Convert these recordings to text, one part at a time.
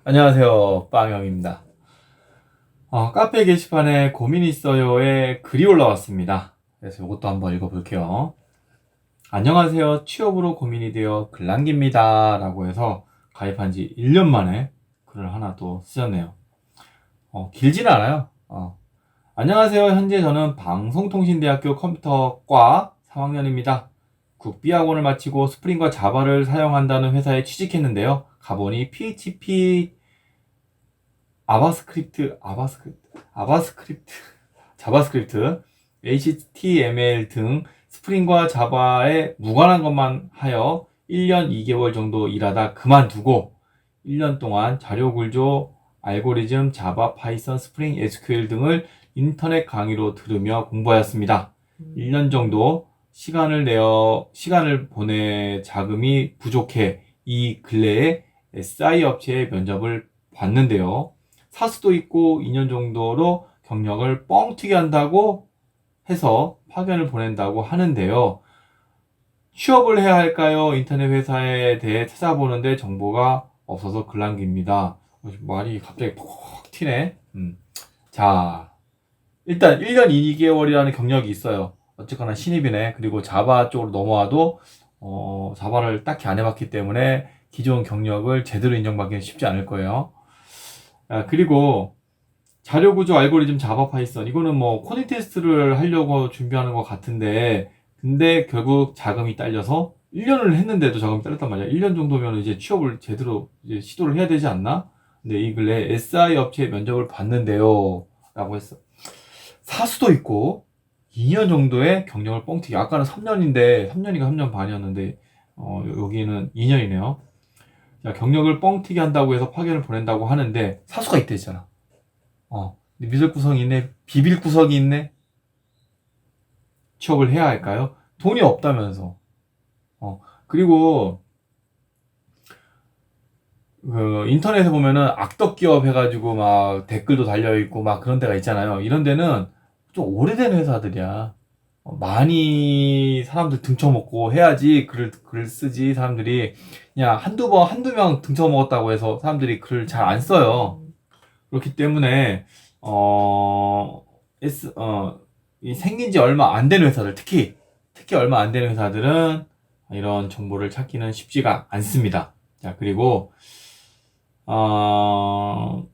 안녕하세요, 빵형입니다. 카페 게시판에 고민이 있어요에 글이 올라왔습니다. 그래서 이것도 한번 읽어볼게요. 안녕하세요, 취업으로 고민이 되어 글 남깁니다 라고 해서 가입한 지 1년 만에 글을 하나 또 쓰셨네요. 길지는 않아요. 안녕하세요, 현재 저는 방송통신대학교 컴퓨터과 3학년입니다. 국비학원을 마치고 스프링과 자바를 사용한다는 회사에 취직했는데요. 가보니 PHP, 아바스크립트, 자바스크립트, HTML 등 스프링과 자바에 무관한 것만 하여 1년 2개월 정도 일하다 그만두고 1년 동안 자료 구조, 알고리즘, 자바, 파이썬, 스프링, SQL 등을 인터넷 강의로 들으며 공부하였습니다. 1년 정도 시간을 보내 자금이 부족해 이 근래에 SI 업체의 면접을 봤는데요. 사수도 있고 2년 정도로 경력을 뻥튀기 한다고 해서 파견을 보낸다고 하는데요. 취업을 해야 할까요? 인터넷 회사에 대해 찾아보는데 정보가 없어서 글 남깁니다. 말이 갑자기 퍽 튀네. 자, 일단 1년 2개월이라는 경력이 있어요. 어쨌거나 신입이네. 그리고 자바 쪽으로 넘어와도 자바를 딱히 안 해봤기 때문에 기존 경력을 제대로 인정받기는 쉽지 않을 거예요. 그리고 자료 구조 알고리즘 자바 파이썬 이거는 뭐 코딩 테스트를 하려고 준비하는 것 같은데 근데 결국 자금이 딸려서 1년을 했는데도 자금이 딸렸단 말이야. 1년 정도면 이제 취업을 제대로 이제 시도를 해야 되지 않나? 근데 이 근래 SI 업체 면접을 봤는데요 라고 했어. 사수도 있고 2년 정도의 경력을 뻥튀기. 아까는 3년인데 3년인가 3년 반이었는데 여기는 2년이네요. 자, 경력을 뻥튀기 한다고 해서 파견을 보낸다고 하는데 사수가 있대잖아. 믿을 구석이 있네, 비빌 구석이 있네. 취업을 해야 할까요? 돈이 없다면서. 그리고 그 인터넷에 보면은 악덕 기업 해가지고 막 댓글도 달려 있고 막 그런 데가 있잖아요. 이런 데는 좀 오래된 회사들이야. 많이 사람들 등쳐먹고 해야지 글을 쓰지. 사람들이 그냥 한두 명 등쳐먹었다고 해서 사람들이 글을 잘 안 써요. 그렇기 때문에 어, S, 이 생긴 지 얼마 안 된 회사들, 특히 얼마 안 된 회사들은 이런 정보를 찾기는 쉽지가 않습니다. 자, 그리고, 어,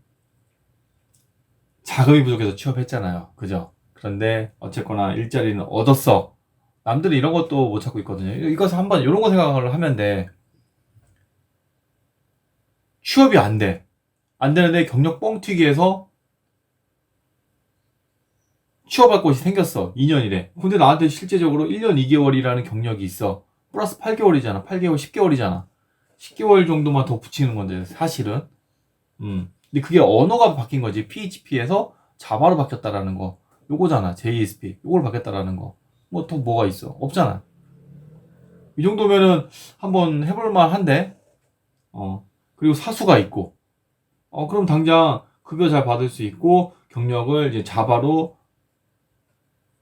자금이 부족해서 취업했잖아요. 그죠? 그런데 어쨌거나 일자리는 얻었어. 남들은 이런 것도 못 찾고 있거든요. 이것을 한번 이런 거 생각을 하면 돼. 취업이 안 돼. 안 되는데 경력 뻥튀기해서 취업할 곳이 생겼어. 2년이래. 근데 나한테 실제적으로 1년 2개월이라는 경력이 있어. 플러스 8개월이잖아. 8개월, 10개월이잖아. 10개월 정도만 더 붙이는 건데, 사실은. 근데 그게 언어가 바뀐 거지. PHP에서 자바로 바뀌었다라는 거. 요거잖아. JSP. 요걸 바뀌었다라는 거. 뭐, 더 뭐가 있어? 없잖아. 이 정도면은 한번 해볼 만한데? 그리고 사수가 있고. 그럼 당장 급여 잘 받을 수 있고, 경력을 이제 자바로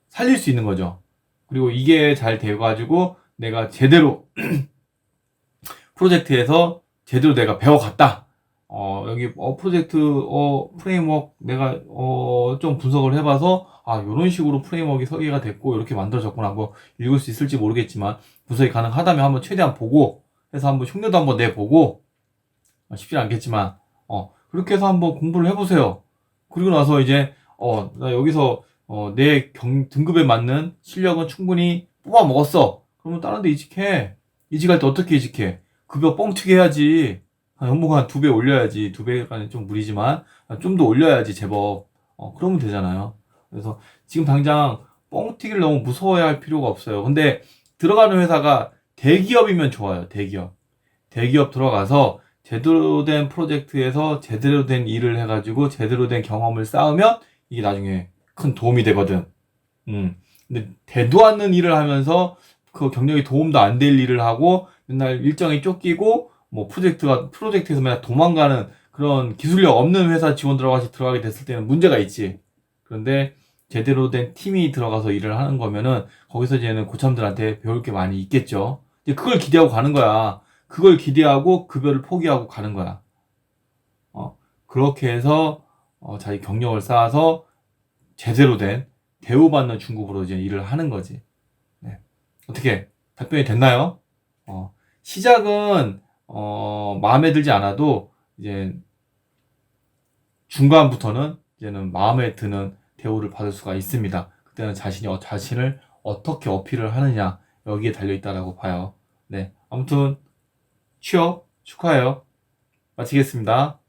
살릴 수 있는 거죠. 그리고 이게 잘 돼가지고 내가 제대로 프로젝트에서 제대로 내가 배워갔다. 여기 프로젝트 프레임워크 내가 좀 분석을 해봐서 이런 식으로 프레임워크가 설계가 됐고 이렇게 만들어졌구나. 뭐 읽을 수 있을지 모르겠지만 분석이 가능하다면 한번 최대한 보고 해서 한번 흉내도 한번 내보고 쉽지 않겠지만 그렇게 해서 한번 공부를 해보세요. 그리고 나서 이제 나 여기서 내 등급에 맞는 실력은 충분히 뽑아 먹었어. 그러면 다른 데 이직해. 이직할 때 어떻게 이직해? 급여 뻥튀기 해야지. 연봉 한 2배 올려야지. 2배까지는 좀 무리지만 좀 더 올려야지 제법. 그러면 되잖아요. 그래서 지금 당장 뻥튀기를 너무 무서워야 할 필요가 없어요. 근데 들어가는 회사가 대기업이면 좋아요. 대기업 들어가서 제대로 된 프로젝트에서 제대로 된 일을 해가지고 제대로 된 경험을 쌓으면 이게 나중에 큰 도움이 되거든. 근데 되도 않는 일을 하면서 그 경력이 도움도 안 될 일을 하고 맨날 일정이 쫓기고 뭐 프로젝트에서 맨날 도망가는 그런 기술력 없는 회사 지원 들어가게 됐을 때는 문제가 있지. 그런데 제대로 된 팀이 들어가서 일을 하는 거면은 거기서 이제는 고참들한테 배울 게 많이 있겠죠. 이제 그걸 기대하고 가는 거야. 그걸 기대하고 급여를 포기하고 가는 거야. 그렇게 해서 자기 경력을 쌓아서 제대로 된 대우받는 중급으로 이제 일을 하는 거지. 네. 어떻게 답변이 됐나요? 시작은 마음에 들지 않아도 이제 중간부터는 이제는 마음에 드는 대우를 받을 수가 있습니다. 그때는 자신을 어떻게 어필을 하느냐 여기에 달려 있다라고 봐요. 네, 아무튼 취업 축하해요. 마치겠습니다.